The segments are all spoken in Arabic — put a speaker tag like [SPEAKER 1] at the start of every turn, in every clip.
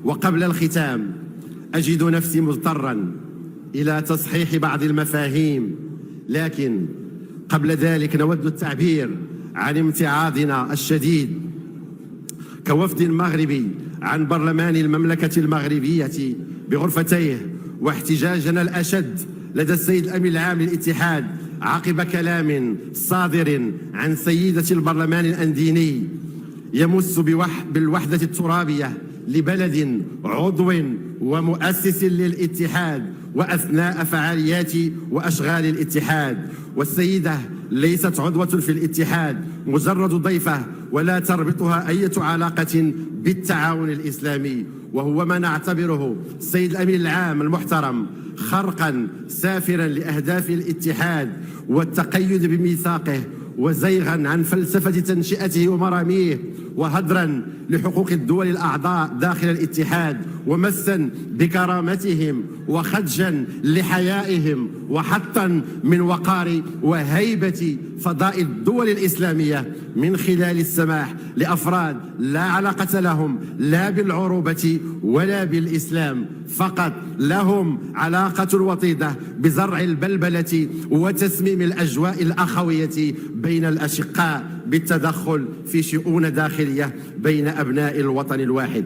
[SPEAKER 1] وقبل الختام أجد نفسي مضطرا إلى تصحيح بعض المفاهيم، لكن قبل ذلك نود التعبير عن امتعاضنا الشديد كوفد مغربي عن برلمان المملكة المغربية بغرفتيه، واحتجاجنا الأشد لدى السيد الأمين العام للاتحاد عقب كلام صادر عن سيدة البرلمان الأنديني يمس بالوحدة الترابية لبلد عضو ومؤسس للاتحاد وأثناء فعاليات وأشغال الاتحاد. والسيدة ليست عضوة في الاتحاد، مجرد ضيفة ولا تربطها أي علاقة بالتعاون الإسلامي، وهو ما نعتبره السيد الأمين العام المحترم خرقا سافرا لأهداف الاتحاد والتقيد بميثاقه، وزيغا عن فلسفة تنشئته ومراميه، وهدرا لحقوق الدول الأعضاء داخل الاتحاد، ومسا بكرامتهم، وخدشا لحيائهم، وحطا من وقار وهيبة فضاء الدول الإسلامية من خلال السماح لأفراد لا علاقة لهم لا بالعروبة ولا بالإسلام، فقط لهم علاقة وطيدة بزرع البلبلة وتسميم الأجواء الأخوية بين الأشقاء بالتدخل في شؤون داخلية بين أبناء الوطن الواحد.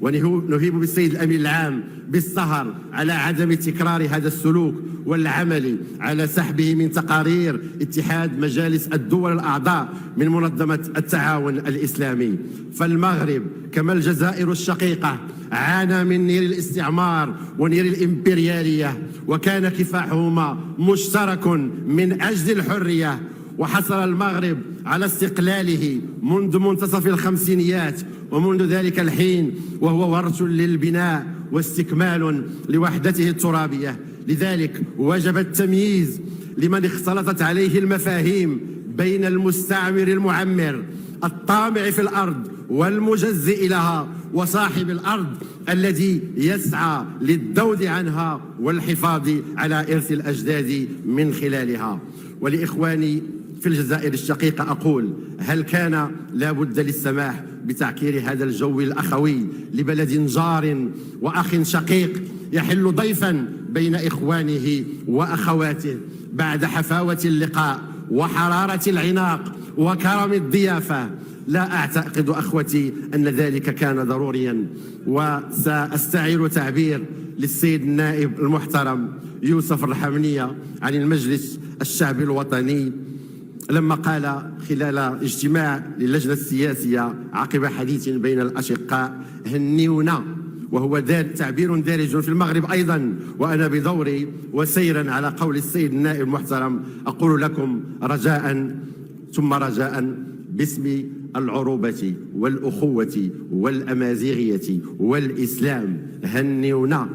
[SPEAKER 1] ونهيب بالسيد الأمين العام بالسهر على عدم تكرار هذا السلوك والعمل على سحبه من تقارير اتحاد مجالس الدول الأعضاء من منظمة التعاون الإسلامي. فالمغرب كما الجزائر الشقيقة عانى من نير الاستعمار ونير الإمبريالية، وكان كفاحهما مشترك من أجل الحرية، وحصل المغرب على استقلاله منذ منتصف الخمسينيات، ومنذ ذلك الحين وهو ورث للبناء واستكمال لوحدته الترابية. لذلك وجب التمييز لمن اختلطت عليه المفاهيم بين المستعمر المعمر الطامع في الأرض والمجزئ لها، وصاحب الأرض الذي يسعى للذود عنها والحفاظ على إرث الأجداد من خلالها. ولإخواني في الجزائر الشقيقة أقول: هل كان لا بد للسماح بتعكير هذا الجو الأخوي لبلد جار وأخ شقيق يحل ضيفا بين إخوانه وأخواته بعد حفاوة اللقاء وحرارة العناق وكرم الضيافة؟ لا أعتقد أخوتي أن ذلك كان ضروريا. وسأستعير تعبير للسيد النائب المحترم يوسف الرحمنية عن المجلس الشعبي الوطني لما قال خلال اجتماع للجنة السياسية عقب حديث بين الأشقاء: هنيونا. وهو تعبير دارج في المغرب أيضا. وأنا بدوري وسيرا على قول السيد النائب المحترم أقول لكم رجاء ثم رجاء باسم العروبة والأخوة والأمازيغية والإسلام: هنيونا.